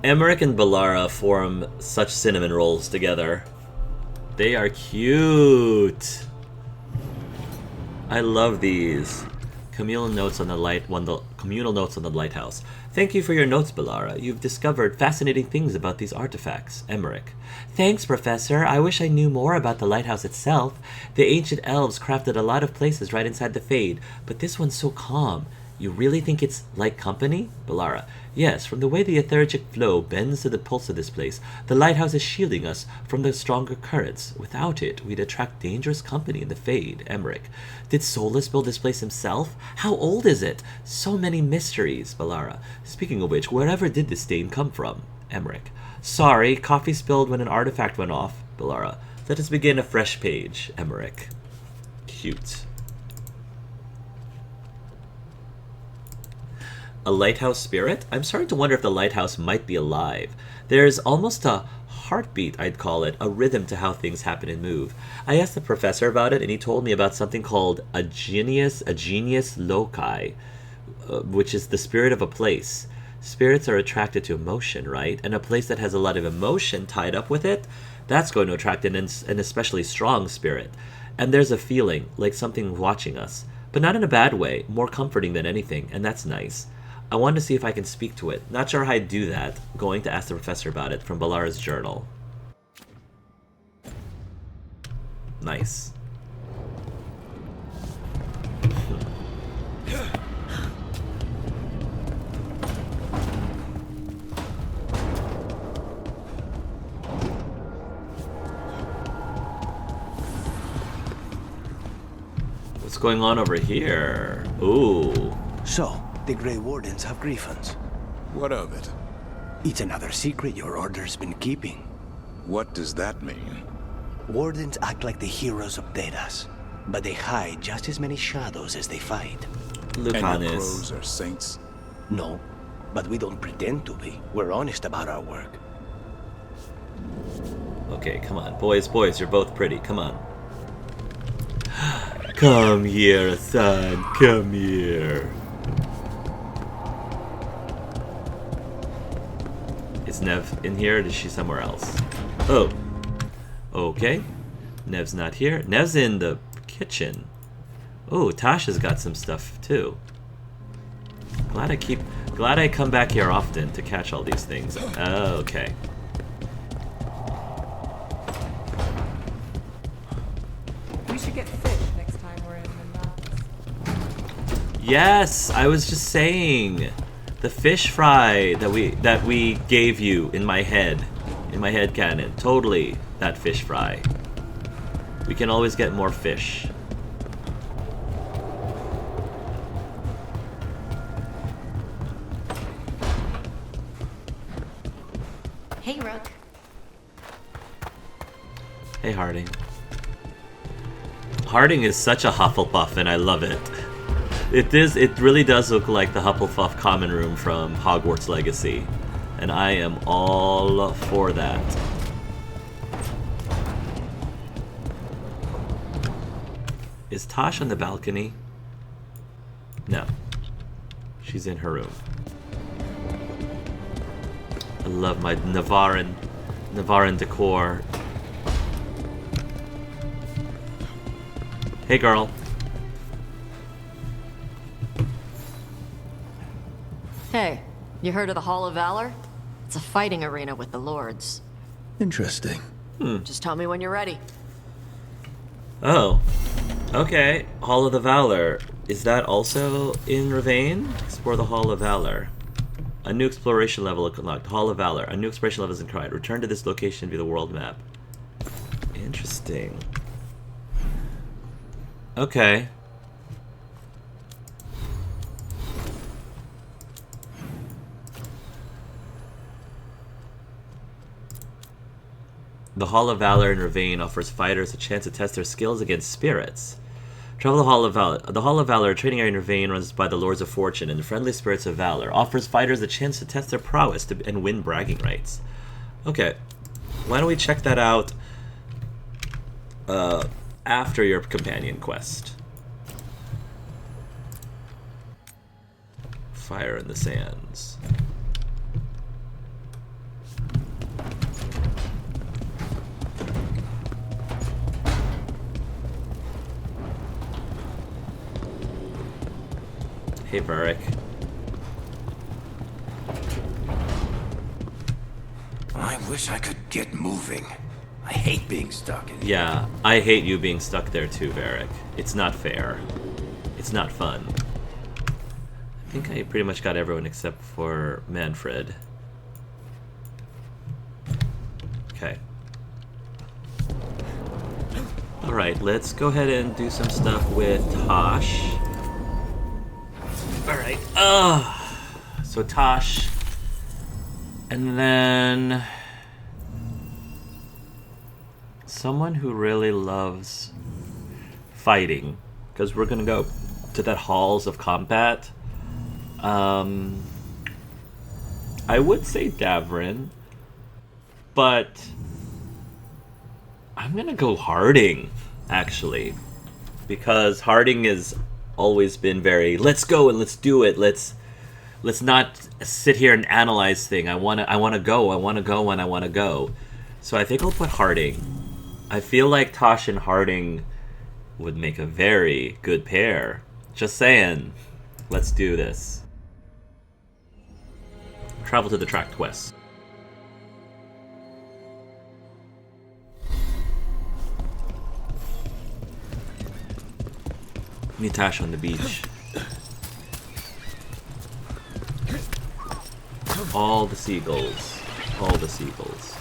Emmerich and Balara form such cinnamon rolls together. They are cute. I love these. Communal notes on the lighthouse. Thank you for your notes, Balara. You've discovered fascinating things about these artifacts. Emmerich. Thanks, Professor. I wish I knew more about the lighthouse itself. The ancient elves crafted a lot of places right inside the Fade, but this one's so calm. You really think it's like company? Balara. Yes, from the way the etheric flow bends to the pulse of this place, the lighthouse is shielding us from the stronger currents. Without it, we'd attract dangerous company in the Fade. Emmerich. Did Solus build this place himself? How old is it? So many mysteries. Balara. Speaking of which, wherever did this stain come from? Emmerich. Sorry, coffee spilled when an artifact went off. Balara. Let us begin a fresh page. Emmerich. Cute. A lighthouse spirit? I'm starting to wonder if the lighthouse might be alive. There's almost a heartbeat, I'd call it, a rhythm to how things happen and move. I asked the professor about it, and he told me about something called a genius loci, which is the spirit of a place. Spirits are attracted to emotion, right? And a place that has a lot of emotion tied up with it, that's going to attract an especially strong spirit. And there's a feeling, like something watching us. But not in a bad way, more comforting than anything, and that's nice. I wanted to see if I can speak to it. Not sure how I'd do that. Going to ask the professor about it from Balara's journal. Nice. What's going on over here? Ooh. So, the Grey Wardens have griffins. What of it? It's another secret your order's been keeping. What does that mean? Wardens act like the heroes of Dedas, but they hide just as many shadows as they fight. And your crows are saints? No, but we don't pretend to be. We're honest about our work. Okay, come on. Boys, you're both pretty. Come on. Come here, son. Come here. Is Nev in here, or is she somewhere else? Oh. Okay. Nev's not here. Nev's in the kitchen. Oh, Taash has got some stuff, too. Glad I come back here often to catch all these things. Okay. We should get fish next time we're in the mountains. Yes, I was just saying. The fish fry that we gave you in my head cannon. Totally that fish fry. We can always get more fish. Hey, Rook. Hey, Harding. Harding is such a Hufflepuff, and I love it. It really does look like the Hufflepuff common room from Hogwarts Legacy, and I am all for that. Is Taash on the balcony? No. She's in her room. I love my Navaran decor. Hey, girl. Hey, you heard of the Hall of Valor? It's a fighting arena with the lords. Interesting. Just tell me when you're ready. Oh. Okay. Hall of the Valor. Is that also in Rivain? Explore the Hall of Valor. A new exploration level unlocked. Hall of Valor. A new exploration level is inquired. Return to this location via the world map. Interesting. Okay. The Hall of Valor in Rivain offers fighters a chance to test their skills against spirits. Travel the Hall of Valor. The Hall of Valor, a training area in Rivain, runs by the Lords of Fortune and the Friendly Spirits of Valor, offers fighters a chance to test their prowess and win bragging rights. Okay, why don't we check that out after your companion quest. Fire in the Sands. Hey, Varric. I wish I could get moving. I hate being stuck in here. Yeah, I hate you being stuck there too, Varric. It's not fair. It's not fun. I think I pretty much got everyone except for Manfred. Okay. Alright, let's go ahead and do some stuff with Taash. Alright, so Taash. And then... someone who really loves fighting. Because we're gonna go to that Halls of Combat. I would say Davrin. But... I'm gonna go Harding, actually. Because Harding has always been very, let's go and let's do it, let's not sit here and analyze things. I wanna go, and I wanna go. So I think I'll put Harding. I feel like Taash and Harding would make a very good pair. Just saying. Let's do this. Travel to the Tract West. Meet Taash on the beach. All the seagulls. All the seagulls.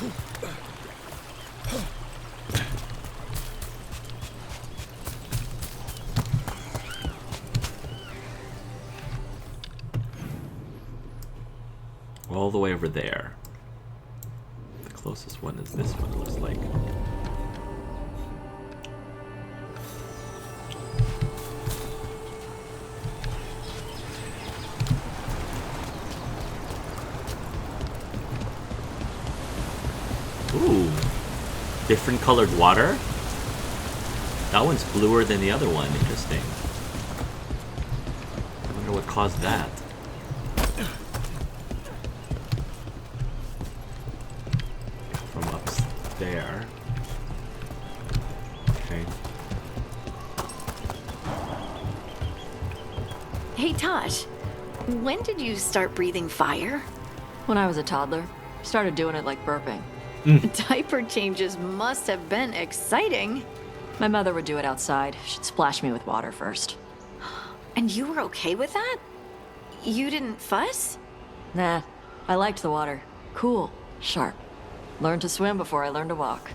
All the way over there. The closest one is this one, it looks like. Ooh, different colored water? That one's bluer than the other one, interesting. I wonder what caused that. From up there. Okay. Hey, Taash. When did you start breathing fire? When I was a toddler, started doing it like burping. Diaper changes must have been exciting. My mother would do it outside. She'd splash me with water first. And you were okay with that? You didn't fuss? Nah, I liked the water. Cool, sharp. Learned to swim before I learned to walk.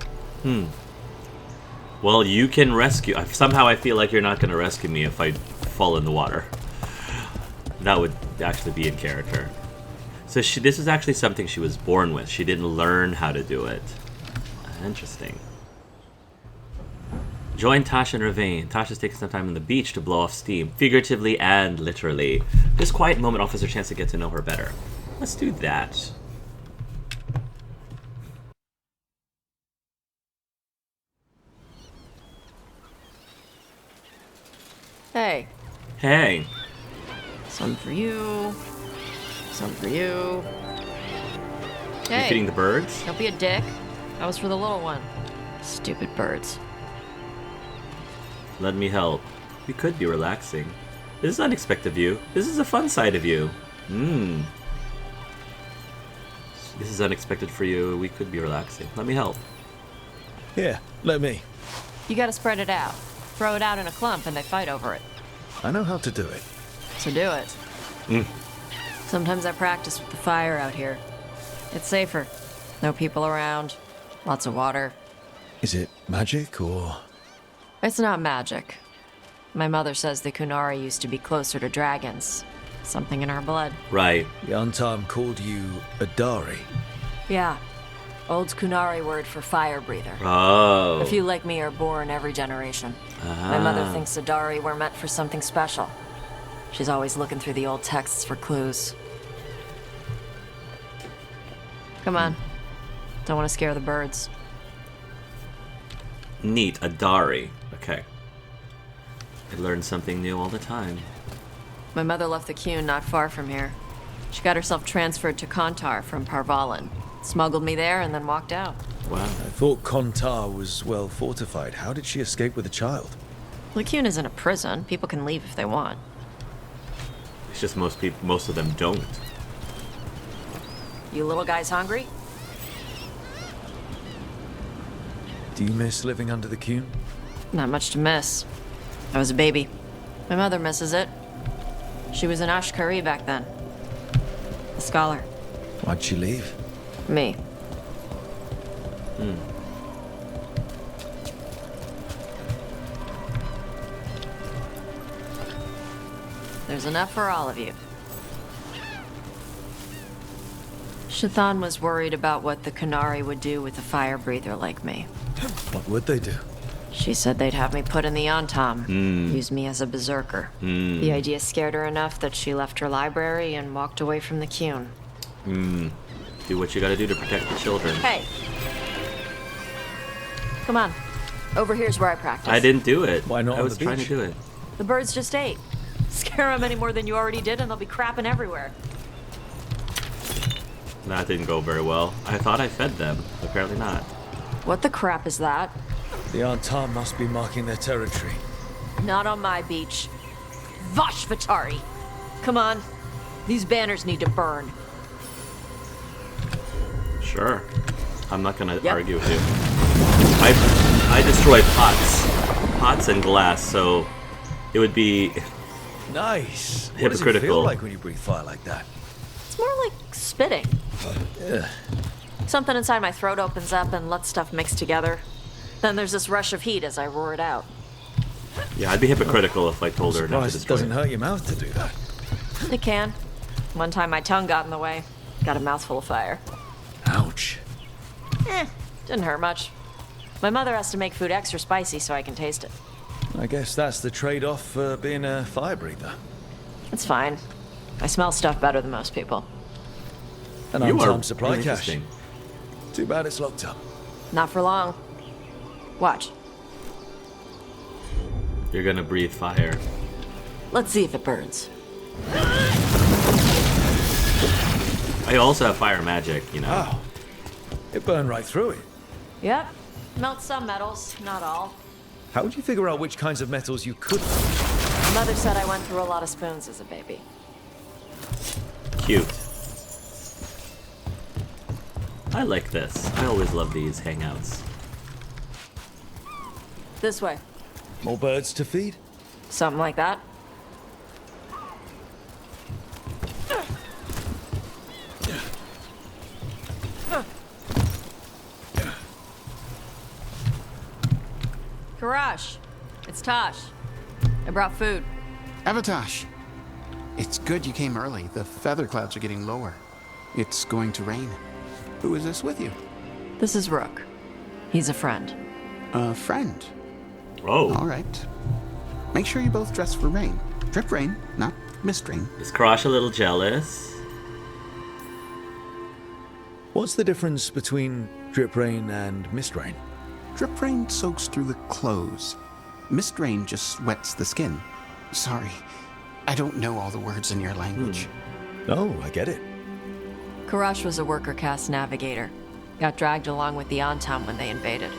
Well, you can rescue. Somehow I feel like you're not going to rescue me if I fall in the water. That would actually be in character. So this is actually something she was born with. She didn't learn how to do it. Interesting. Join Taash and Rivain. Taash is taking some time on the beach to blow off steam, figuratively and literally. This quiet moment offers a chance to get to know her better. Let's do that. Hey, Hey. some for you. Some for you. You Hey, feeding the birds? don't be a dick. That was for the little one. Stupid birds. Let me help. We could be relaxing. This is unexpected of you. This is a fun side of you. This is unexpected for you. We could be relaxing. Let me help. Here, let me. You gotta spread it out. Throw it out in a clump and they fight over it. I know how to do it. So do it. Sometimes I practice with the fire out here. It's safer. No people around. Lots of water. Is it magic or... It's not magic. My mother says the Kunari used to be closer to dragons. Something in our blood. Right. Yantam called you a Dari. Yeah. Old Kunari word for fire breather. Oh. A few like me are born every generation. My mother thinks Adari were meant for something special. She's always looking through the old texts for clues. Come on. Don't want to scare the birds. Neat. Adari. Okay. I learn something new all the time. My mother left the Qun not far from here. She got herself transferred to Kontar from Parvalan. Smuggled me there and then walked out. Wow. I thought Kontar was well fortified. How did she escape with a child? The Qun isn't a prison. People can leave if they want. It's just most of them don't. You little guys hungry? Do you miss living under the Cune? Not much to miss. I was a baby. My mother misses it. She was an Ashkari back then. A scholar. Why'd she leave? Me. There's enough for all of you. Shathann was worried about what the Qunari would do with a fire breather like me. What would they do? She said they'd have me put in the Antam, use me as a berserker. The idea scared her enough that she left her library and walked away from the Qune. Do what you gotta do to protect the children. Hey! Come on. Over here's where I practice. I didn't do it. Why not I on was the trying to beach? do it. The birds just ate. Scare them any more than you already did and they'll be crapping everywhere. That didn't go very well. I thought I fed them. Apparently not. What the crap is that? The Antar must be marking their territory. Not on my beach. Vashvatari! Come on. These banners need to burn. Sure. I'm not gonna Yep. argue with you. I destroy pots and glass, so it would be Nice. What does it hypocritical. feel like when you breathe fire like that? It's more like spitting. Something inside my throat opens up and lets stuff mix together. Then there's this rush of heat as I roar it out. Yeah, I'd be hypocritical if I told her not to Surprised it destroy doesn't it. hurt your mouth to do that. It can. One time my tongue got in the way. Got a mouthful of fire. Ouch. Didn't hurt much. My mother has to make food extra spicy so I can taste it. I guess that's the trade-off for being a fire breather. It's fine. I smell stuff better than most people. An You are unarmed supply really cache. interesting. Too bad it's locked up. Not for long. Watch. You're gonna breathe fire. Let's see if it burns. I also have fire magic, you know. Wow. It burned right through it. Yep. Melts some metals, not all. How would you figure out which kinds of metals you could? My mother said I went through a lot of spoons as a baby. Cute. I like this. I always love these hangouts. This way. More birds to feed? Something like that. Karash, it's Taash. I brought food. Taash. It's good you came early. The feather clouds are getting lower. It's going to rain. Who is this with you? This is Rook. He's a friend. A friend. Oh, All right. Make sure you both dress for rain. Drip rain, not mist rain. is Karash a little jealous? What's the difference between drip rain and mist rain? Drip rain soaks through the clothes. Mist rain just wets the skin. Sorry, I don't know all the words in your language. Oh, I get it. Karash was a worker caste navigator. Got dragged along with the Antam when they invaded.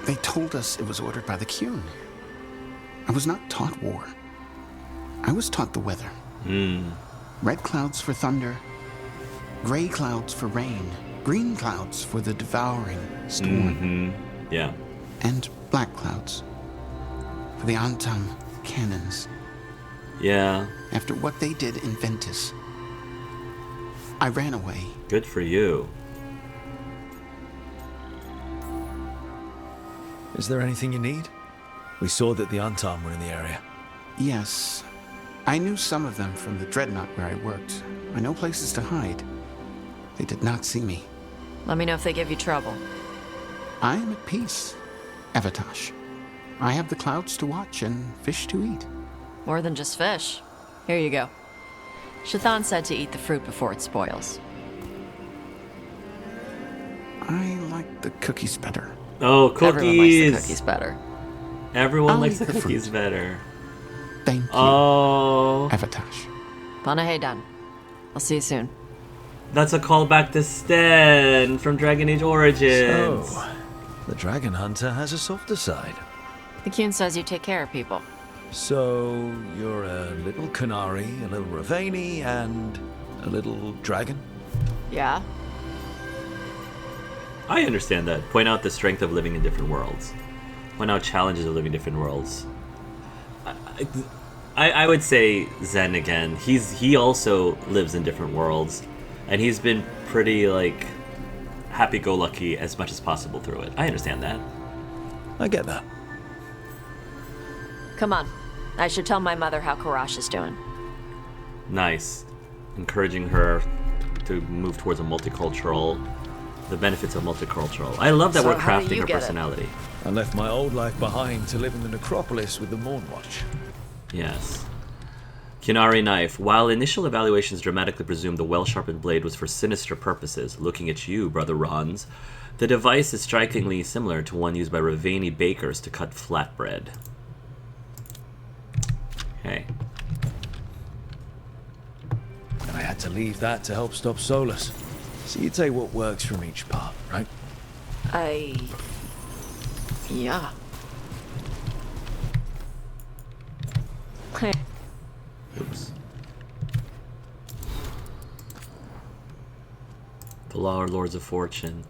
They told us it was ordered by the Qune. I was not taught war. I was taught the weather. Red clouds for thunder, gray clouds for rain, green clouds for the devouring storm, Yeah. and black clouds for the Antam cannons. Yeah. After what they did in Ventus, I ran away. Good for you. Is there anything you need? We saw that the Antam were in the area. Yes, I knew some of them from the dreadnought where I worked. I know places to hide. They did not see me. Let me know if they give you trouble. I am at peace, Taash. I have the clouds to watch and fish to eat. More than just fish. Here you go. Shathann said to eat the fruit before it spoils. I like the cookies better. Oh, cookies! Everyone likes the cookies better. Everyone I'll likes eat the the cookies fruit. better. Thank you, Oh, Taash. Panahedan. I'll see you soon. that's a callback to Sten from Dragon Age Origins. So, the dragon hunter has a softer side. The Qune says you take care of people. So, you're a little Canary, a little Rivain, and a little dragon? Yeah? I understand that. Point out the strength of living in different worlds. Point out challenges of living in different worlds. I would say Zen again. He also lives in different worlds, and he's been pretty, like, happy-go-lucky as much as possible through it. I understand that. I get that. Come on. I should tell my mother how Karash is doing. Nice. Encouraging her to move towards the benefits of multicultural. I love that So we're how do crafting you her get it? personality. I left my old life behind to live in the necropolis with the Mournwatch. Yes. Qunari knife. While initial evaluations dramatically presumed the well-sharpened blade was for sinister purposes, looking at you, Brother Rons, the device is strikingly similar to one used by Rivaini bakers to cut flatbread. Okay. And I had to leave that to help stop Solus. So you take what works from each part, right? Yeah. Oops. The Law Lords of Fortune.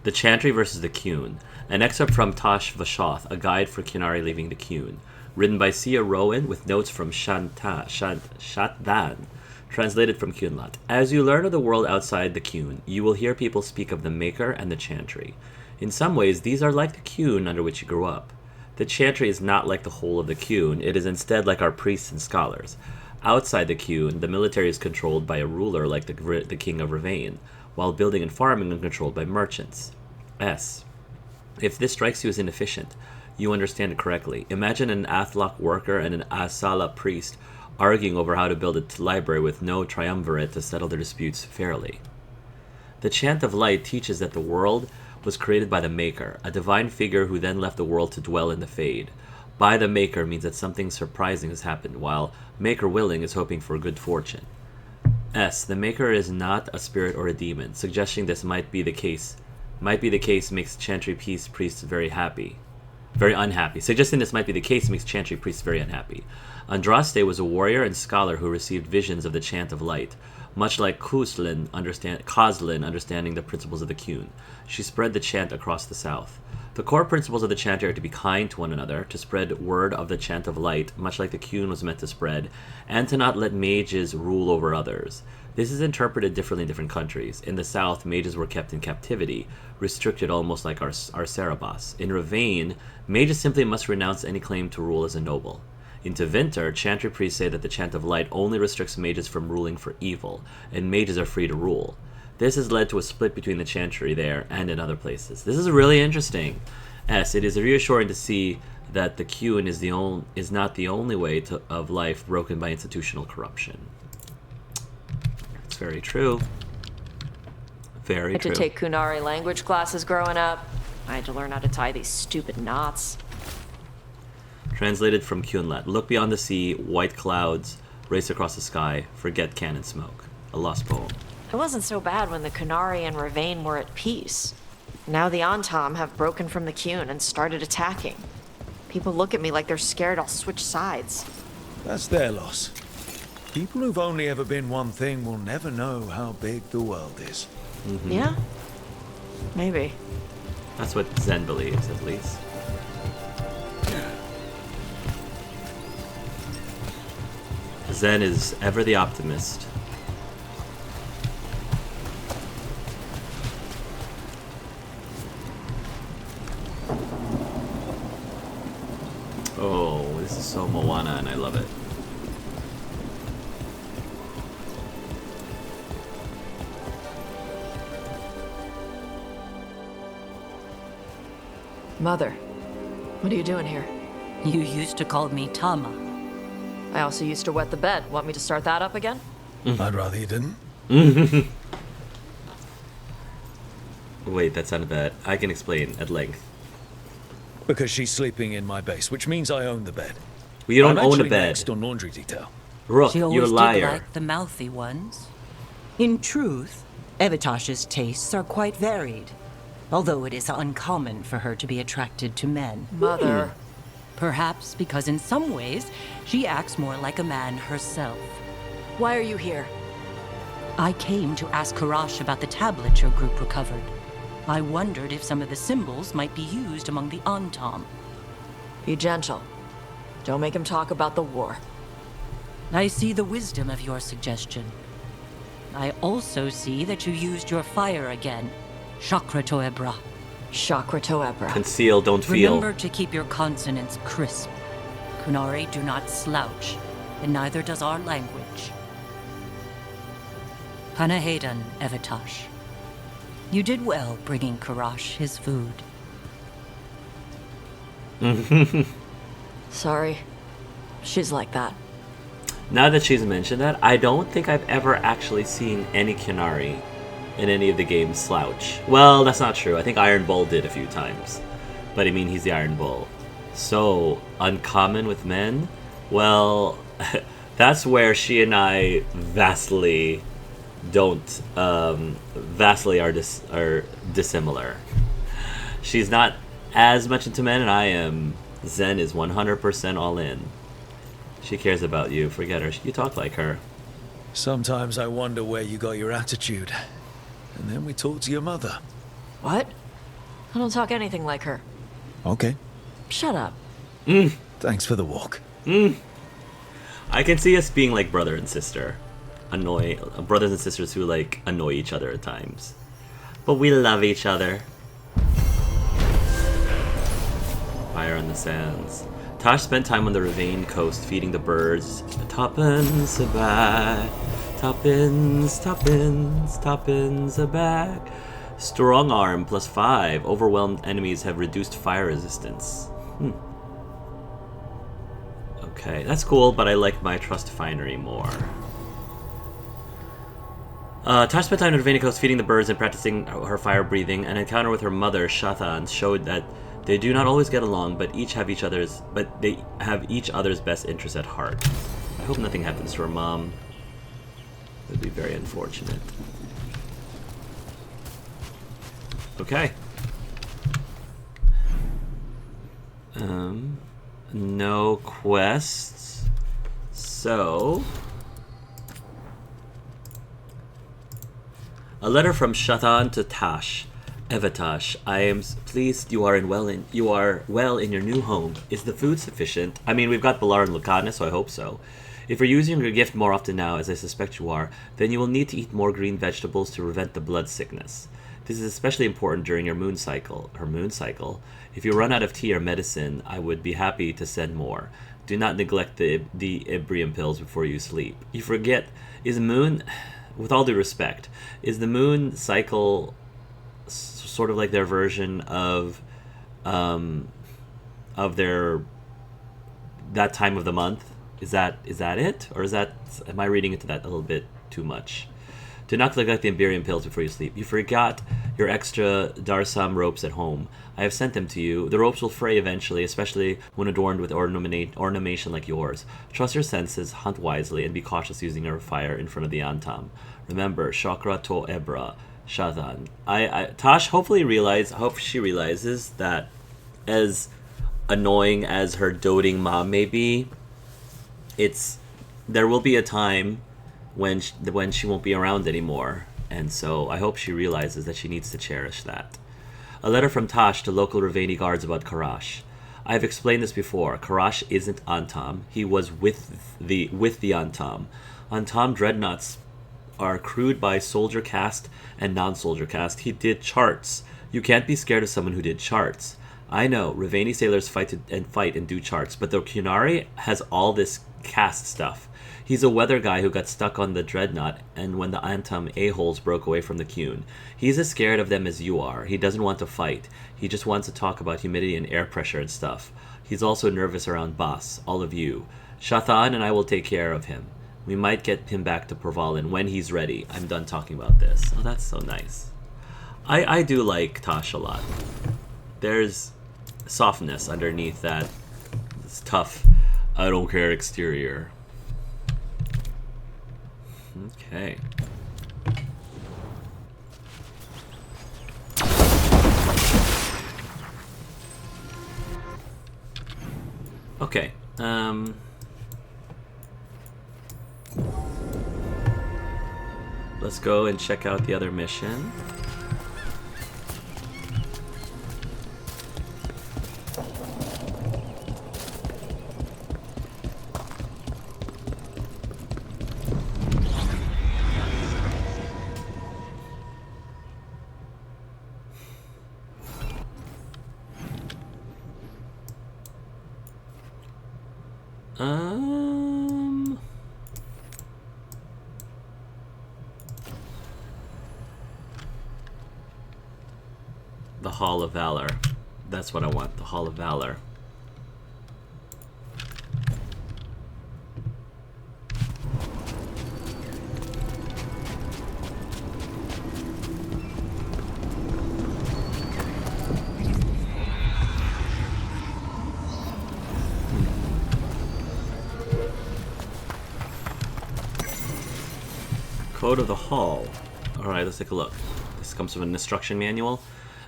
The Chantry versus the Qun. An excerpt from Taash Vashoth, a guide for Qunari leaving the Qun. Written by Sia Rowan with notes from Shathann. Translated from Qunlat. As you learn of the world outside the Qun, you will hear people speak of the Maker and the Chantry. In some ways, these are like the Qun under which you grew up. The Chantry is not like the whole of the Qun, it is instead like our priests and scholars. Outside the Qun, the military is controlled by a ruler like the King of Rivain, while building and farming are controlled by merchants. If this strikes you as inefficient, you understand it correctly. Imagine an Athlock worker and an Asala priest arguing over how to build a library with no triumvirate to settle their disputes fairly. The Chant of Light teaches that the world was created by the Maker, a divine figure who then left the world to dwell in the Fade. By the Maker means that something surprising has happened, while Maker willing is hoping for good fortune. The Maker is not a spirit or a demon. Suggesting this might be the case makes Chantry priests very unhappy. Suggesting this might be the case makes Chantry priests very unhappy. Andraste was a warrior and scholar who received visions of the Chant of Light. Much like Coslin understanding the principles of the Qun, she spread the chant across the south. The core principles of the chant are to be kind to one another, to spread word of the Chant of Light, much like the Qun was meant to spread, and to not let mages rule over others. This is interpreted differently in different countries. In the south, mages were kept in captivity, restricted almost like our Cerebos. In Rivain, mages simply must renounce any claim to rule as a noble. In Tevinter, Chantry priests say that the Chant of Light only restricts mages from ruling for evil, and mages are free to rule. This has led to a split between the Chantry there and in other places. This is really interesting. It is reassuring to see that the Qun is not the only way of life broken by institutional corruption. It's very true. Very true. I had to take Qunari language classes growing up. I had to learn how to tie these stupid knots. Translated from Qunlat. Look beyond the sea, white clouds race across the sky, forget cannon smoke. A lost poem. It wasn't so bad when the Qunari and Rivain were at peace. Now the Antam have broken from the Qun and started attacking. People look at me like they're scared I'll switch sides. That's their loss. People who've only ever been one thing will never know how big the world is. Mm-hmm. Yeah? Maybe. That's what Zen believes, at least. Zen is ever the optimist. Oh, this is so Moana and I love it. Mother, what are you doing here? You used to call me Tama. I also used to wet the bed. Want me to start that up again? I'd rather you didn't. Wait, that sounded bad. I can explain at length. Because she's sleeping in my base, which means I own the bed. Well, you don't I'm own a actually bed. Next on laundry detail. Rook, She you're a always did liar. like the mouthy ones. In truth, Evitash's tastes are quite varied, although it is uncommon for her to be attracted to men. Mother. Perhaps because in some ways, she acts more like a man herself. Why are you here? I came to ask Karash about the tablet your group recovered. I wondered if some of the symbols might be used among the Antam. Be gentle. Don't make him talk about the war. I see the wisdom of your suggestion. I also see that you used your fire again. Chakra Toebra. Chakra Toebra. Conceal, don't feel. Remember to keep your consonants crisp. Kunari do not slouch, and neither does our language. Panahedan, Evitash. You did well bringing Karash his food. Sorry. She's like that. Now that she's mentioned that, I don't think I've ever actually seen any Kunari in any of the games slouch. Well, that's not true. I think Iron Bull did a few times. But I mean, he's the Iron Bull. So, uncommon with men? Well, that's where she and I vastly are dissimilar. She's not as much into men, and I am. Zen is 100% all in. She cares about you. Forget her. You talk like her. Sometimes I wonder where you got your attitude. And then we talk to your mother. What? I don't talk anything like her. Okay. Shut up. Thanks for the walk. I can see us being like brother and sister. Brothers and sisters who like annoy each other at times. But we love each other. Fire on the sands. Taash spent time on the Rivain coast feeding the birds. Toppins a bag. Toppins a bag. Strong arm +5. Overwhelmed enemies have reduced fire resistance. Okay, that's cool, but I like my trust finery more. Taash spent time on the Rivain coast feeding the birds and practicing her fire breathing. An encounter with her mother, Shathann, showed that they do not always get along, but they have each other's best interests at heart. I hope nothing happens to her mom. It would be very unfortunate. Okay. No quests. So, a letter from Shathann to Taash. Evitash, I am pleased you are well in your new home. Is the food sufficient? I mean, we've got Valor and Lucana, so I hope so. If you're using your gift more often now, as I suspect you are, then you will need to eat more green vegetables to prevent the blood sickness. This is especially important during your moon cycle. If you run out of tea or medicine, I would be happy to send more. Do not neglect the Ibrium pills before you sleep. You forget, with all due respect, is the moon cycle sort of like their version of their that time of the month? Is that it, or am I reading into that a little bit too much? Do not neglect the Ibrium pills before you sleep. You forgot your extra Darsam ropes at home. I have sent them to you. The ropes will fray eventually, especially when adorned with ornamentation like yours. Trust your senses, hunt wisely, and be cautious using your fire in front of the Antam. Remember, Chakra to Ebra, Shathann. Taash hope she realizes that, as annoying as her doting mom may be, there will be a time when she won't be around anymore, and so I hope she realizes that she needs to cherish that. A letter from Taash to local Rivaini guards about Karash. I have explained this before. Karash isn't Antam. He was with the Antam. Antam dreadnoughts are crewed by soldier caste and non-soldier caste. He did charts. You can't be scared of someone who did charts. I know, Rivaini sailors fight and do charts, but the Kunari has all this caste stuff. He's a weather guy who got stuck on the dreadnought, and when the Antam a-holes broke away from the Kun. He's as scared of them as you are. He doesn't want to fight. He just wants to talk about humidity and air pressure and stuff. He's also nervous around Bas, all of you. Shathann and I will take care of him. We might get him back to Pervalin when he's ready. I'm done talking about this. Oh, that's so nice. I do like Taash a lot. There's softness underneath that tough, I don't care exterior. Okay. Okay. Let's go and check out the other mission. The Hall of Valor. That's what I want, the Hall of Valor. Code of the Hall. Alright, let's take a look. This comes from an instruction manual.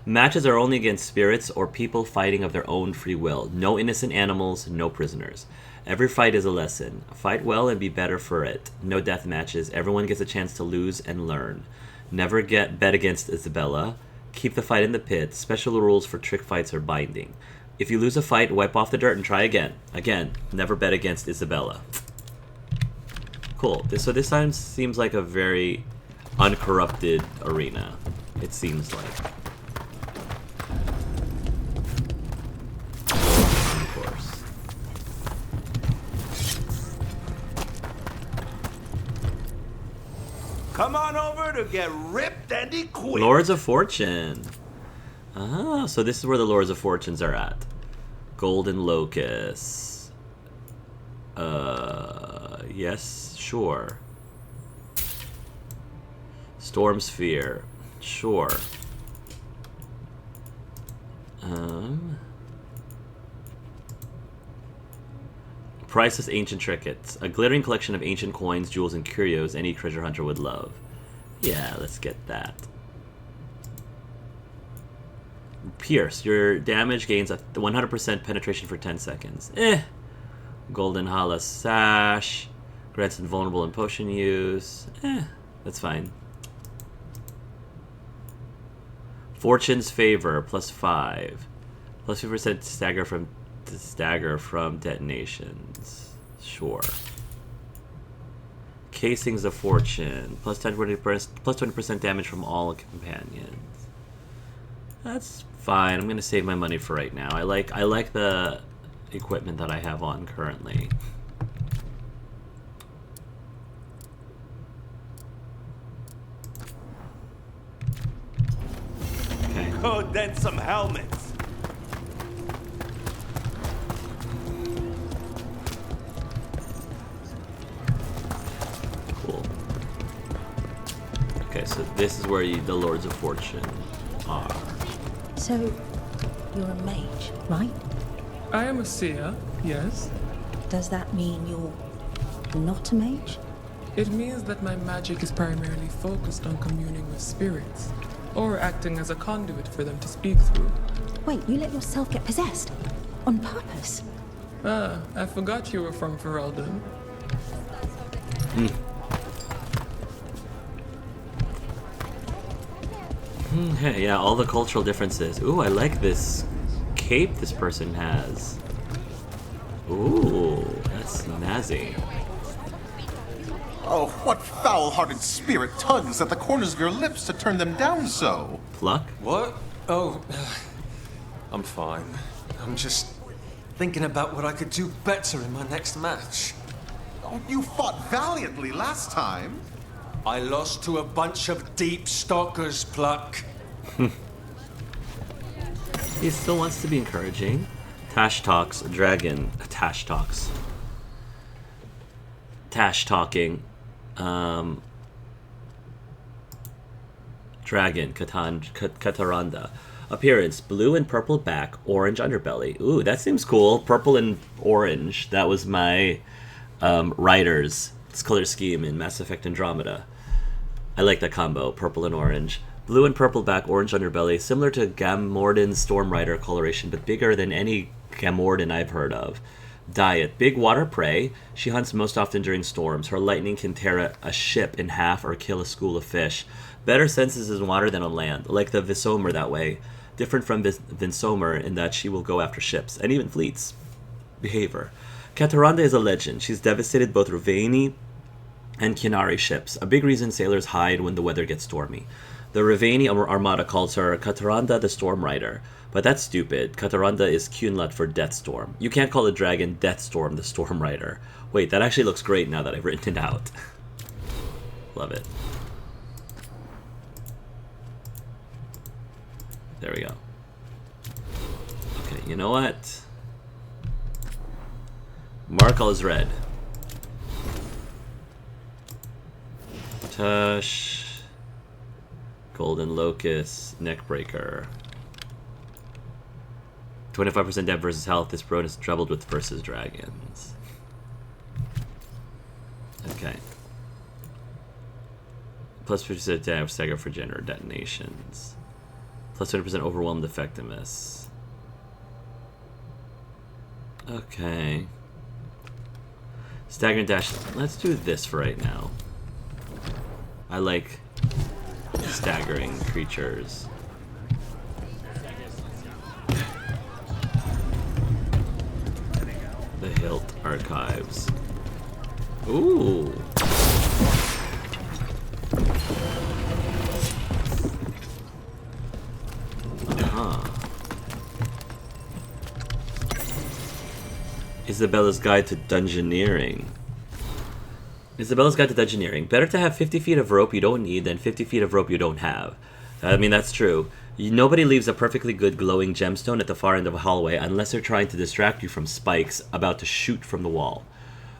Matches are only against spirits or people fighting of their own free will. No innocent animals, no prisoners. Every fight is a lesson. Fight well and be better for it. No death matches. Everyone gets a chance to lose and learn. Never bet against Isabella. Keep the fight in the pit. Special rules for trick fights are binding. If you lose a fight, wipe off the dirt and try again. Again, never bet against Isabella. Cool. So this time seems like a very uncorrupted arena. It seems like. Come on over to get ripped and equipped. Lords of Fortune. Ah, so this is where the Lords of Fortunes are at. Golden Locust. Yes, sure. Storm Sphere. Sure. Priceless ancient trinkets. A glittering collection of ancient coins, jewels, and curios any treasure hunter would love. Yeah, let's get that. Pierce. Your damage gains a 100% penetration for 10 seconds. Golden Hala Sash. Grants invulnerable in potion use. That's fine. Fortune's Favor. +5. Plus 5% stagger from detonations. Sure. Casings of Fortune. Plus 20% damage from all companions. That's fine. I'm gonna save my money for right now. I like the equipment that I have on currently. Okay. Oh, then some helmets. Cool. Okay, so this is where the Lords of Fortune are. So, you're a mage, right? I am a seer, yes. Does that mean you're not a mage? It means that my magic is primarily focused on communing with spirits, or acting as a conduit for them to speak through. Wait, you let yourself get possessed? On purpose? Ah, I forgot you were from Ferelden. Hey, yeah, all the cultural differences. Ooh, I like this cape this person has. Ooh, that's snazzy. Oh, what foul-hearted spirit tugs at the corners of your lips to turn them down so? Pluck? What? Oh, I'm fine. I'm just thinking about what I could do better in my next match. Oh, you fought valiantly last time. I lost to a bunch of deep stalkers, Pluck. He still wants to be encouraging. Taash talks, dragon. Taash talks. Taash talking. Dragon, Kataranda. Appearance, blue and purple back, orange underbelly. Ooh, that seems cool. Purple and orange. That was my writer's color scheme in Mass Effect Andromeda. I like that combo, purple and orange. Blue and purple back, orange underbelly, similar to Gamorden's Stormrider coloration, but bigger than any Gamorden I've heard of. Diet. Big water prey. She hunts most often during storms. Her lightning can tear a ship in half or kill a school of fish. Better senses in water than on land. Like the Visomer that way. Different from Vinsomer in that she will go after ships, and even fleets. Behavior. Kataranda is a legend. She's devastated both Rivain and Kynari ships. A big reason sailors hide when the weather gets stormy. The Rivain armada calls her Kataranda the Storm Rider. But that's stupid. Kataranda is Kunlat for Deathstorm. You can't call a dragon Deathstorm the Storm Rider. Wait, that actually looks great now that I've written it out. Love it. There we go. Okay, you know what? Markle is red. Taash. Golden Locust. Neckbreaker. 25% dev versus health. This bro is troubled with versus dragons. Okay. Plus 50% damage stagger for general detonations. Plus 20% overwhelmed effectiveness. Okay. Stagger and dash. Let's do this for right now. I like staggering creatures. The Hilt Archives. Ooh. Isabella's Guide to Dungeoneering. Isabella's Guide to Dungeoneering. Better to have 50 feet of rope you don't need than 50 feet of rope you don't have. I mean, that's true. Nobody leaves a perfectly good glowing gemstone at the far end of a hallway unless they're trying to distract you from spikes about to shoot from the wall.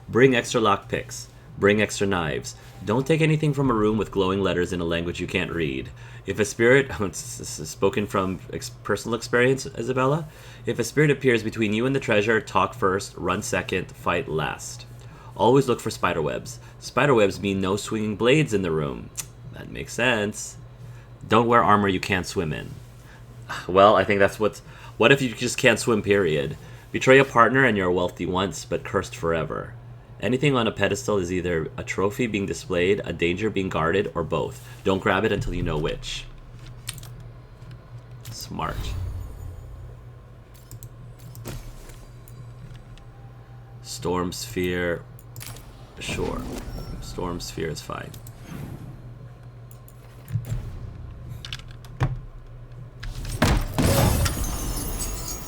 Bring extra lockpicks. Bring extra knives. Don't take anything from a room with glowing letters in a language you can't read. If a spirit, spoken from personal experience, Isabella, if a spirit appears between you and the treasure, talk first, run second, fight last. Always look for spiderwebs. Spiderwebs mean no swinging blades in the room. That makes sense. Don't wear armor you can't swim in. Well, I think that's what if you just can't swim, period? Betray a partner and you're wealthy once, but cursed forever. Anything on a pedestal is either a trophy being displayed, a danger being guarded, or both. Don't grab it until you know which. Smart. Storm Sphere. Sure. Storm Sphere is fine.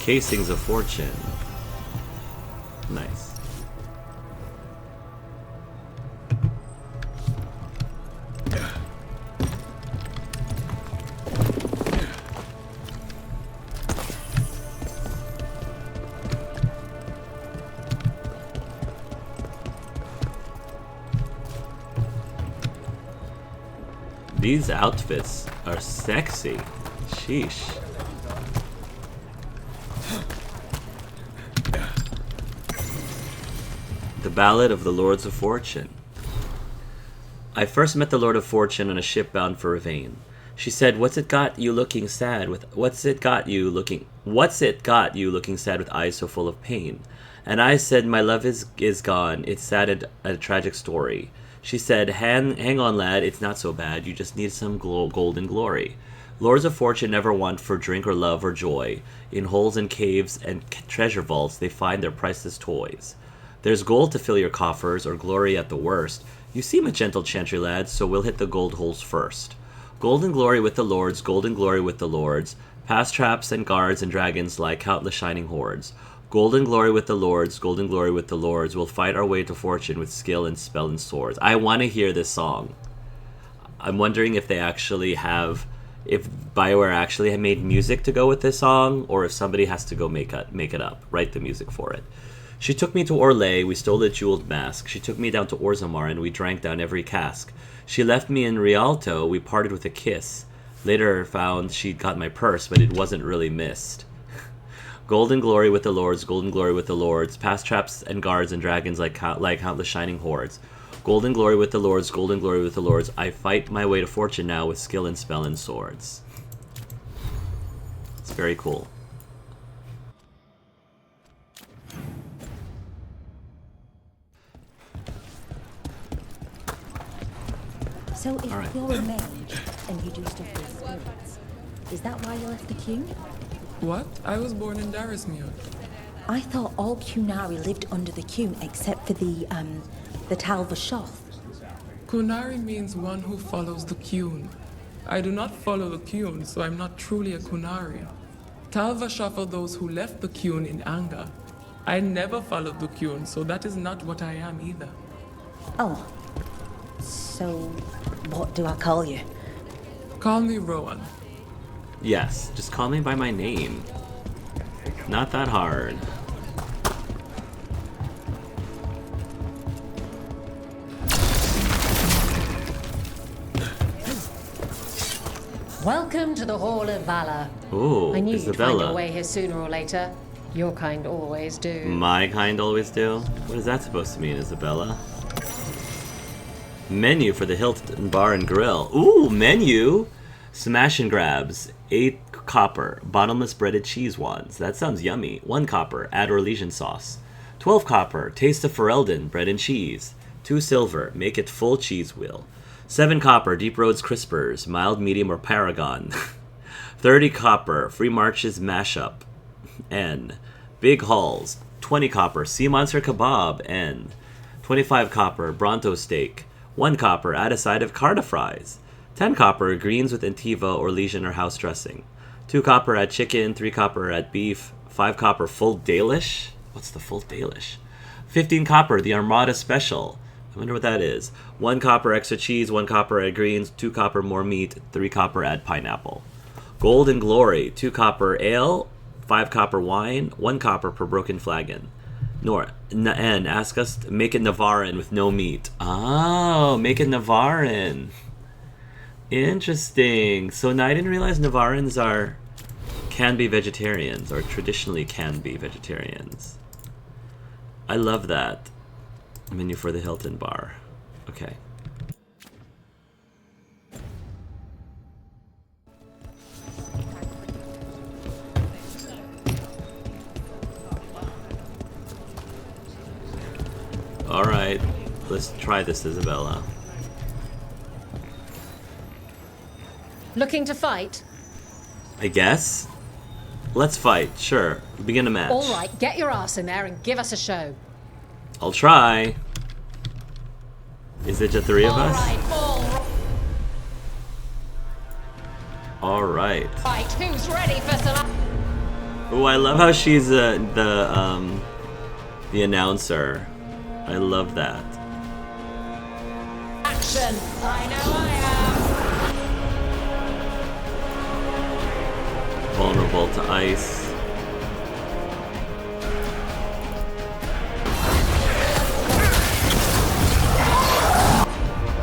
Casings of Fortune. Nice. These outfits are sexy. Sheesh. The Ballad of the Lords of Fortune. I first met the Lord of Fortune on a ship bound for Rivain. She said, "What's it got you looking sad with sad with eyes so full of pain?" And I said, "My love is gone. It's sad, a tragic story." She said, hang on, lad, it's not so bad. You just need some golden glory. Lords of Fortune never want for drink or love or joy. In holes and caves and treasure vaults, they find their priceless toys. There's gold to fill your coffers, or glory at the worst. You seem a gentle chantry, lad, so we'll hit the gold holes first. Golden glory with the lords, golden glory with the lords. Past traps and guards and dragons lie countless shining hordes. Golden glory with the lords, golden glory with the lords. We'll fight our way to fortune with skill and spell and swords. I want to hear this song. I'm wondering if they actually have, if BioWare actually have made music to go with this song, or if somebody has to go make it up, write the music for it. She took me to Orlais, we stole a jeweled mask. She took me down to Orzammar, and we drank down every cask. She left me in Rialto, we parted with a kiss. Later found she'd got my purse, but it wasn't really missed. Golden glory with the lords, golden glory with the lords. Past traps and guards and dragons like countless shining hordes. Golden glory with the lords, golden glory with the lords. I fight my way to fortune now with skill and spell and swords. It's very cool. So if Alright. you're a mage and you do stuff with spirits, is that why you left the Qun? What? I was born in Darismuir. I thought all Qunari lived under the Qun except for the Tal Vashoth. Qunari means one who follows the Qun. I do not follow the Qun, so I'm not truly a Qunari. Tal Vashoth are those who left the Qun in anger. I never followed the Qun, so that is not what I am either. Oh. So, what do I call you? Call me Rowan. Yes, just call me by my name. Not that hard. Welcome to the Hall of Valor. Ooh, I knew you'd find Isabella. your way here sooner or later. Your kind always do. My kind always do? What is that supposed to mean, Isabella? Menu for the Hilt and Bar and Grill. Ooh, menu! Smash and grabs. 8 copper. Bottomless breaded cheese wands. That sounds yummy. 1 copper. Add Orlesian sauce. 12 copper. Taste of Ferelden. Bread and cheese. 2 silver. Make it full cheese wheel. 7 copper. Deep Roads Crispers. Mild, medium, or Paragon. 30 copper. Free Marches Mashup. N. Big Halls. 20 copper. Sea Monster Kebab. N. 25 copper. Bronto Steak. 1 copper. Add a side of Carta Fries. 10 copper. Greens with Antiva, Orlesian, or house dressing. 2 copper. Add chicken. 3 copper. Add beef. 5 copper. Full Dalish? What's the full Dalish? 15 copper. The Armada Special. I wonder what that is. 1 copper. Extra cheese. 1 copper. Add greens. 2 copper. More meat. 3 copper. Add pineapple. Gold and Glory. 2 copper. Ale. 5 copper wine, 1 copper per broken flagon. N, ask us to make it Navarin with no meat. Oh, make it Navarin. Interesting. So now I didn't realize Navarans can be vegetarians, or traditionally can be vegetarians. I love that. Menu for the Hilton Bar. Okay. Alright, let's try this, Isabella. Looking to fight? I guess? Let's fight, sure. Begin a match. All right, get your ass in there and give us a show. I'll try. Is it just 3 of us? Alright. Right, who's ready for some... Ooh, I love how she's the announcer. I love that. Action! I know I am! Vulnerable to ice.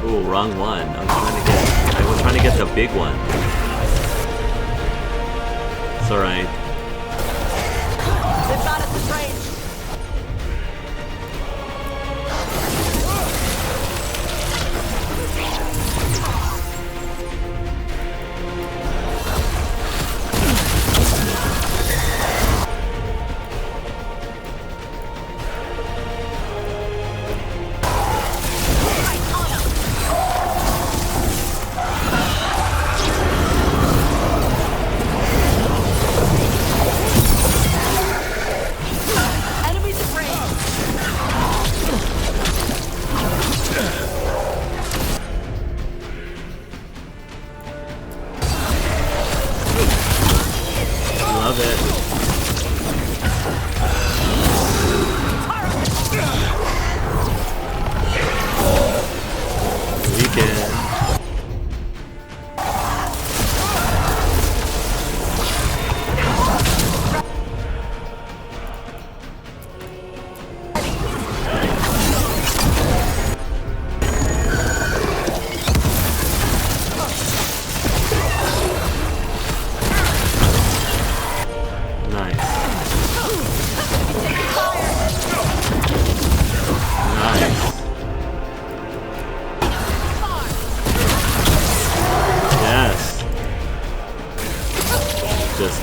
Ooh, wrong one. I was trying to get the big one. It's alright. They've got us the train!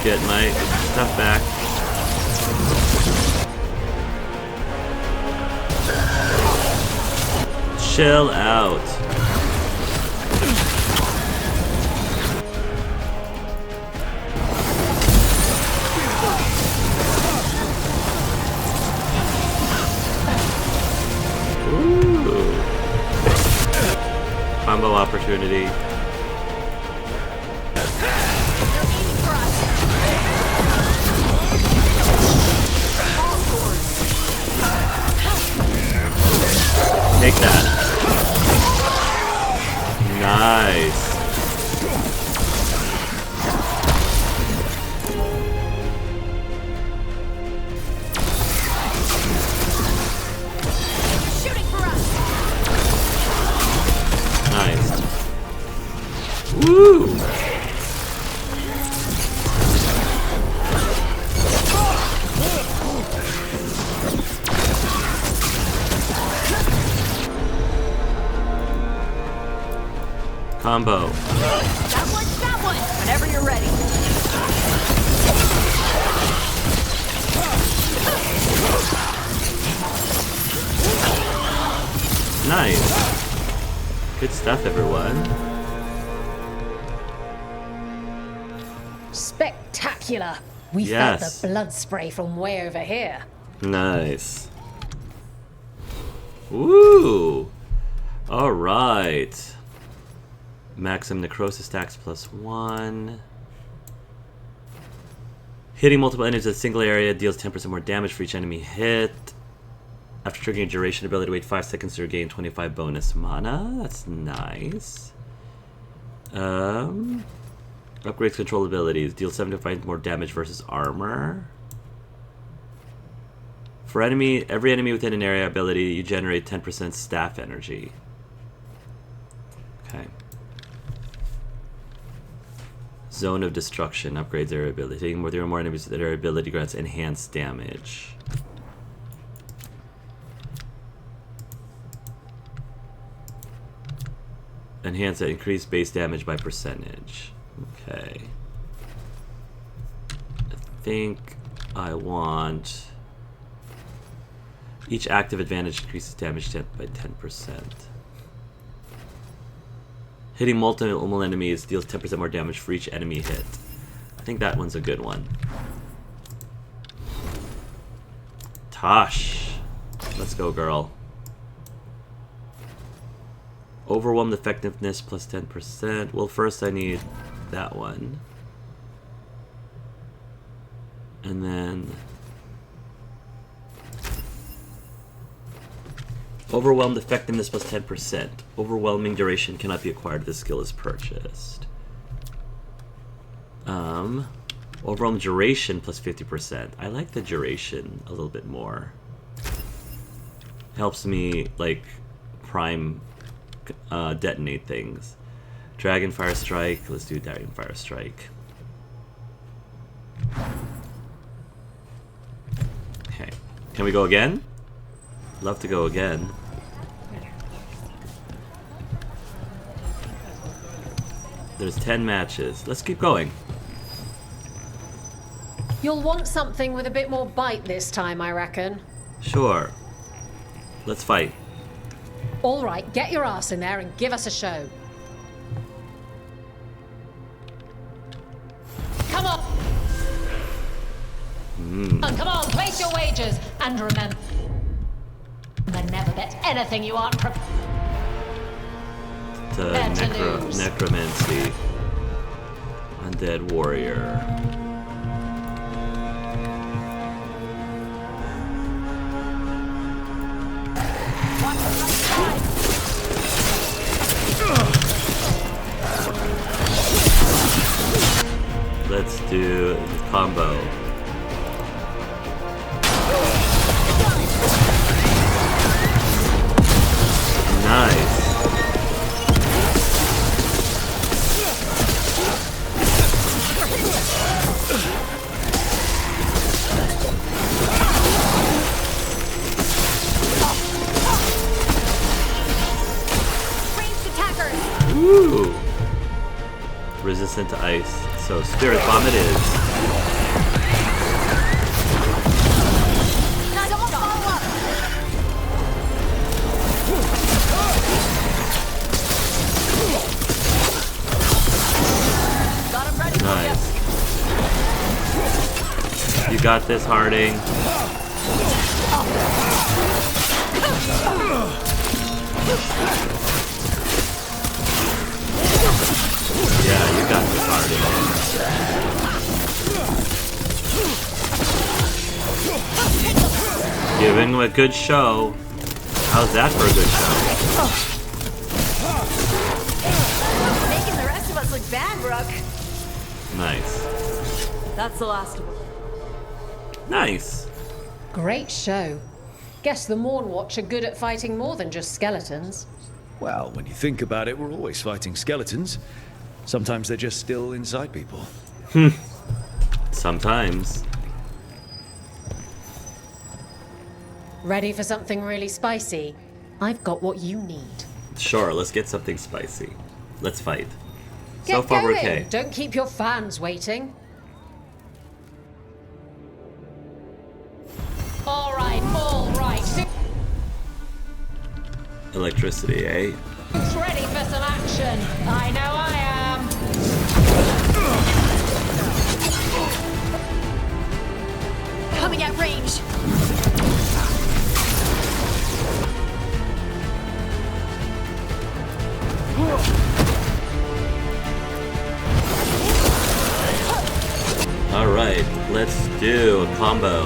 Get my stuff back. Chill out. opportunity. Take that. Nice. Shooting for us. Nice. Woo! Combo. That one. Whenever you're ready. Nice. Good stuff, everyone. Spectacular. We Yes. felt the blood spray from way over here. Nice. Woo! Alright. Maximum necrosis stacks +1. Hitting multiple enemies in a single area deals 10% more damage for each enemy hit. After triggering a duration ability, wait 5 seconds to regain 25 bonus mana. That's nice. Upgrades control abilities. Deal 75 more damage versus armor. For every enemy within an area ability, you generate 10% staff energy. Okay. Zone of Destruction upgrades area ability. Taking more or more enemies that area ability grants enhanced damage. Enhance that increase base damage by percentage. Okay. I think I want each active advantage increases damage by 10%. Hitting multiple enemies deals 10% more damage for each enemy hit. I think that one's a good one. Taash. Let's go, girl. Overwhelmed effectiveness plus 10%. Well, first I need that one. And then overwhelmed effectiveness plus 10%. Overwhelming duration cannot be acquired if the skill is purchased. Overwhelmed duration plus 50%. I like the duration a little bit more. Helps me, like, prime detonate things. Dragon Fire Strike. Let's do Dragon Fire Strike. Okay. Can we go again? Love to go again. There's 10 matches. Let's keep going. You'll want something with a bit more bite this time, I reckon. Sure. Let's fight. All right, get your ass in there and give us a show. Come on! Come on, place your wagers. And remember, never bet anything you aren't prepared to lose. Necromancy. Undead Warrior. Let's do combo. Nice. Ranged attackers! Ooh. Resistant to ice. So Spirit Bomb it is. Now don't follow up! Got him ready. Nice. You got this, Harding. Yeah, you got this already. Giving him a good show. How's that for a good show? Making the rest of us look bad, Rook. Nice. That's the last of them. Nice. Great show. Guess the Morn Watch are good at fighting more than just skeletons. Well, when you think about it, we're always fighting skeletons. Sometimes they're just still inside people. Sometimes. Ready for something really spicy? I've got what you need. Sure, let's get something spicy. Let's fight. Get So far, going. we're okay. Don't keep your fans waiting. All right. Electricity, eh? Who's ready for some action? I know I am. Coming at range. Alright, let's do a combo.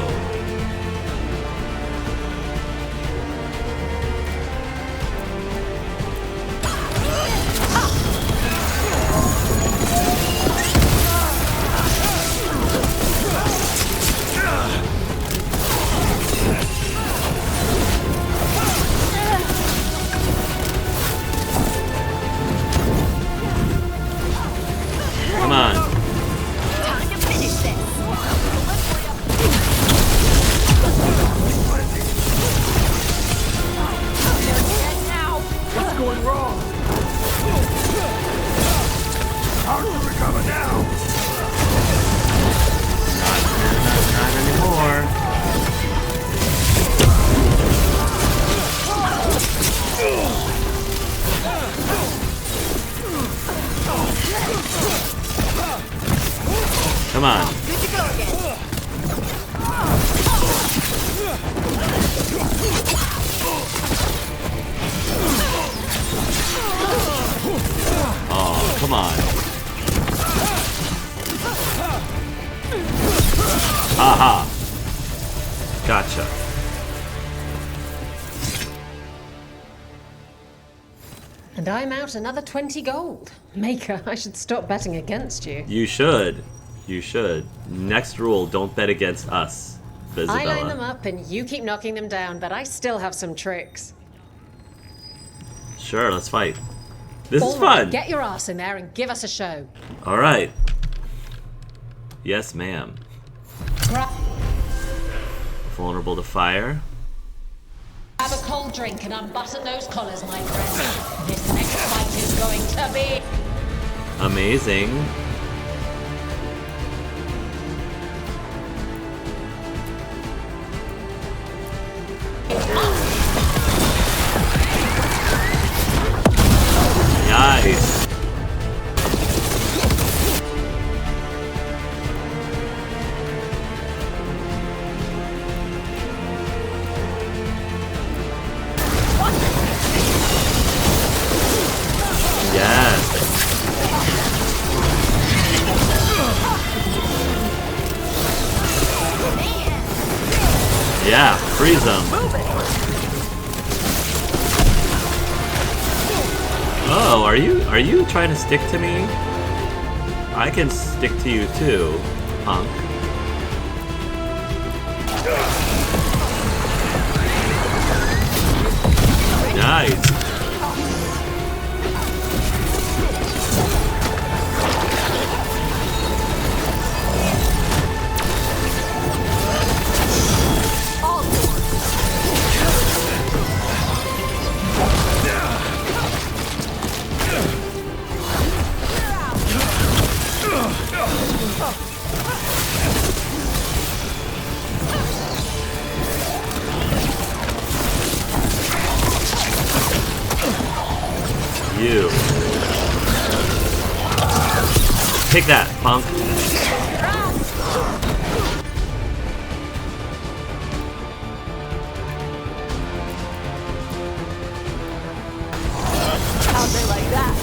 Come on. Time to finish this. What's going wrong? How do we recover now? Not anymore. Come on. Good to go again. Oh, come on. Aha. Gotcha. And I'm out another 20 gold. Maker, I should stop betting against you. You should. You should. Next rule, don't bet against us, Isabella. I line them up and you keep knocking them down, but I still have some tricks. Sure, let's fight. This is All right, fun. get your ass in there and give us a show. All right. Yes, ma'am. Vulnerable to fire. Have a cold drink and unbutton those collars, my friend. This next fight is going to be... Amazing. Nice. Yes. Yeah, freeze them. Oh, are you trying to stick to me? I can stick to you too, punk. Nice. You. Take that, punk. How'd they like that?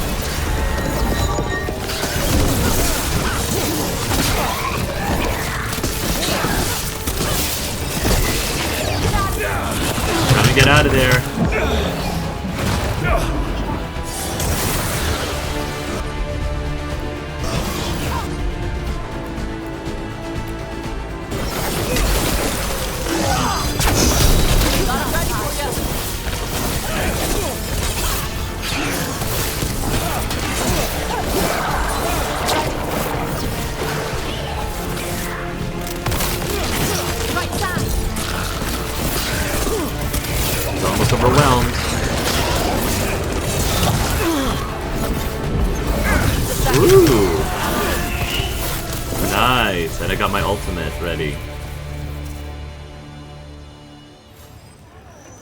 Nice, and I got my ultimate ready.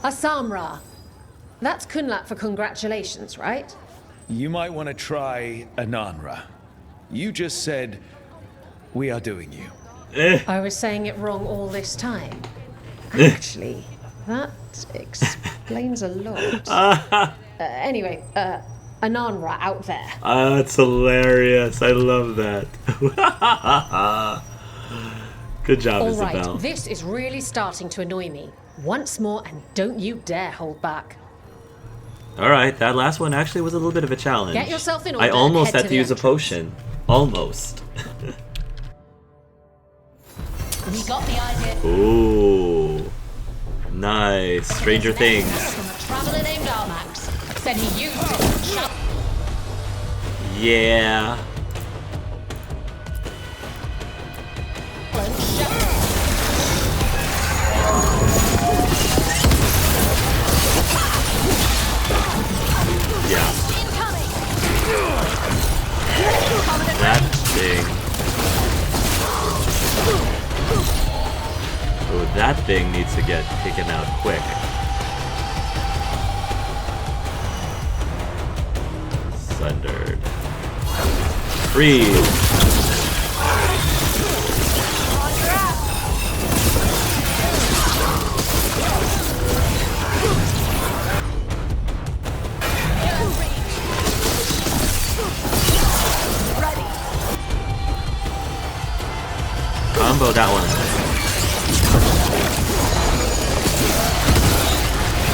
Asamra. That's Kunlat for congratulations, right? You might want to try Ananra. You just said, we are doing you. I was saying it wrong all this time. Actually, that explains a lot. Anyway, Ananra out there. That's hilarious. I love that. Good job, All Isabel. right, this is really starting to annoy me. Once more, and don't you dare hold back. Alright, that last one actually was a little bit of a challenge. Get yourself in order. I almost head had to the use a entrance. potion. Almost. We got the idea. Ooh. Nice. Stranger Things. From a traveler named Armax. Said he used it. Yeah. Yeah. That thing. Oh, that thing needs to get taken out quick. Sundered. Freeze. Combo that one.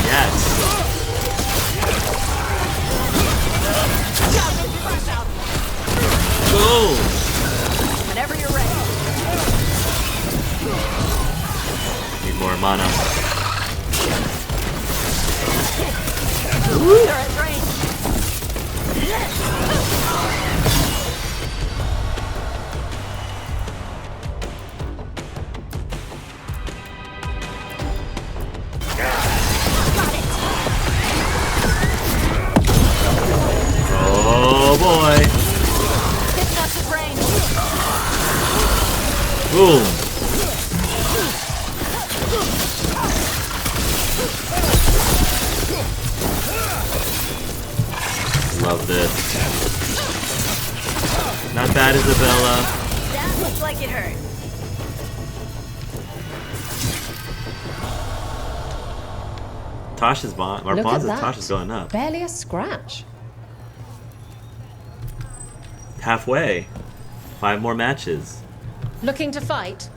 Yes. Boom. Whenever you're ready. Need more mana. They're at range. Oh boy. It's not his range. Boom. Love this. Not bad, Isabella. That looks like it hurt. Tash's bond, our Look bonds at with that. Tash is going up. Barely a scratch. Halfway. 5 more matches. Looking to fight?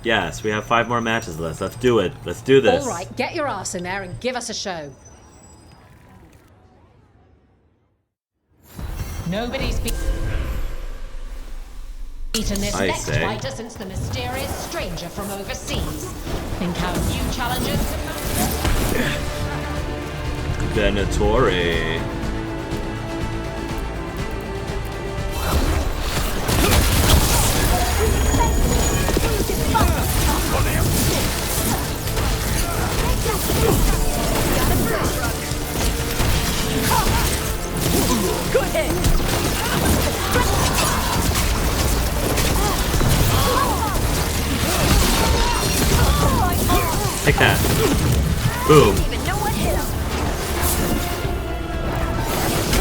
Yes, we have 5 more matches left. Let's do it. Let's do this. All right, get your ass in there and give us a show. Nobody's beaten this I next say. fighter since the mysterious stranger from overseas. Think how new challengers Venatori. Good hit. Take that. Boom. Even know what hit him.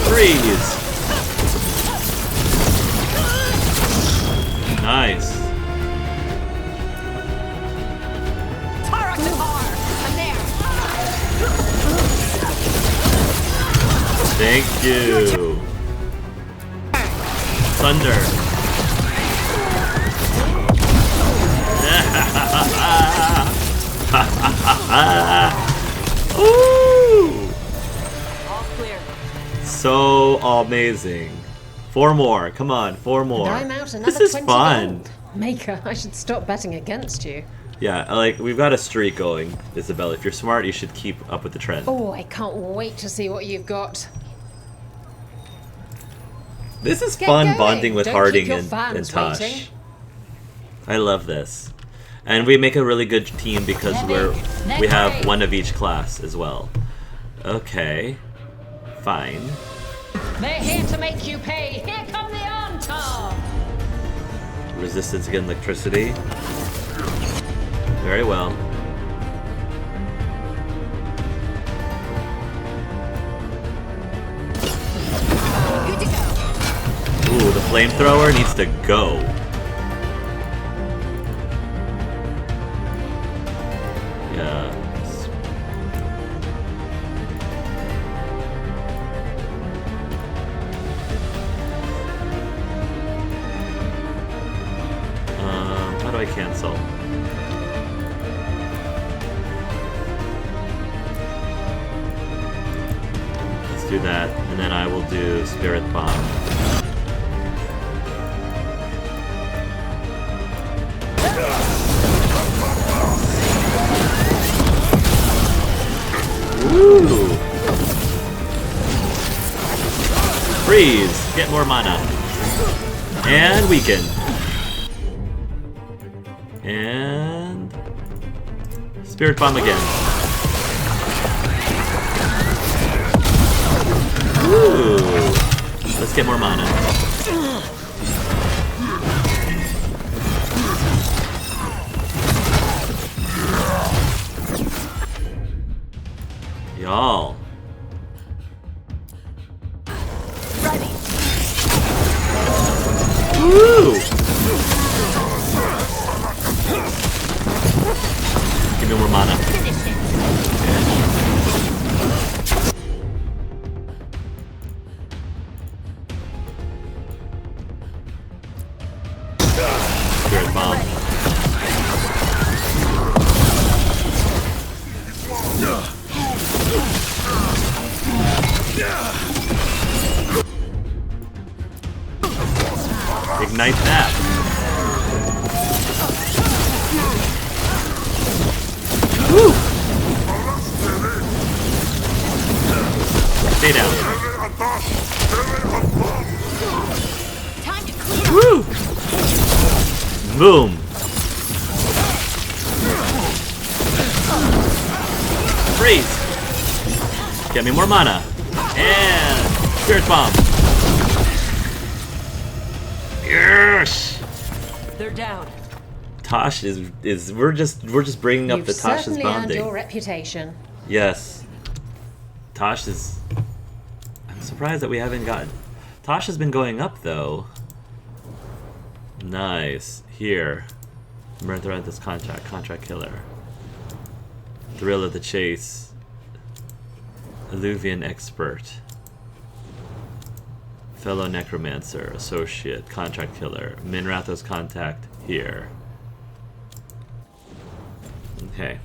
Freeze. Nice. Tarak the car. I'm there. Thank you. Thunder. Ooh. All clear. So amazing. 4 more. Come on, 4 more. I'm out another This is 20 fun. gold. Maker, I should stop betting against you. Yeah, like we've got a streak going, Isabel. If you're smart, you should keep up with the trend. Oh, I can't wait to see what you've got. This is Get fun going. bonding with Don't Harding keep your and fans Taash. waiting. I love this. And we make a really good team because we have one of each class as well. Okay. Fine. They're here to make you pay. Here come the Antar. Resistance against electricity. Very well. Good to go. Ooh, the flamethrower needs to go. Yeah. How do I cancel? Let's do that, and then I will do Spirit Bomb. Ooh! Freeze! Get more mana. And weaken. And Spirit Bomb again. Ooh! Let's get more mana. Y'all. Woo! Give me more mana. Spirit Bomb. Ignite that. Woo! Stay down. Time to clear. Woo! Boom. Freeze. Get me more mana. And Spirit Bomb. Yes. They're down. Taash is we're just bringing up You've the Taash is certainly earned bonding. your reputation. Yes. Taash is. I'm surprised that we haven't gotten. Taash has been going up though. Nice. Here. Burn throughout this contract killer. Thrill of the chase. Alluvian expert. Fellow necromancer, associate, contract killer. Minrathos contact here. Okay.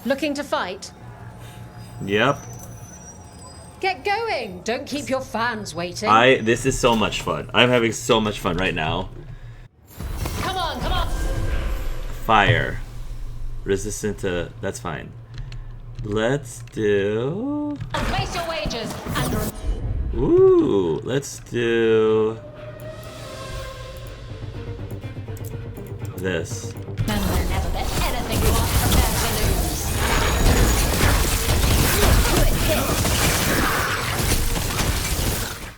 Looking to fight? Yep. Get going! Don't keep your fans waiting. This is so much fun. I'm having so much fun right now. Come on, come on! Fire. Resistant to... That's fine. Let's do... Place your wages and... Ooh, let's do... this. Remember, never bet anything you want prepared to lose. Good hit.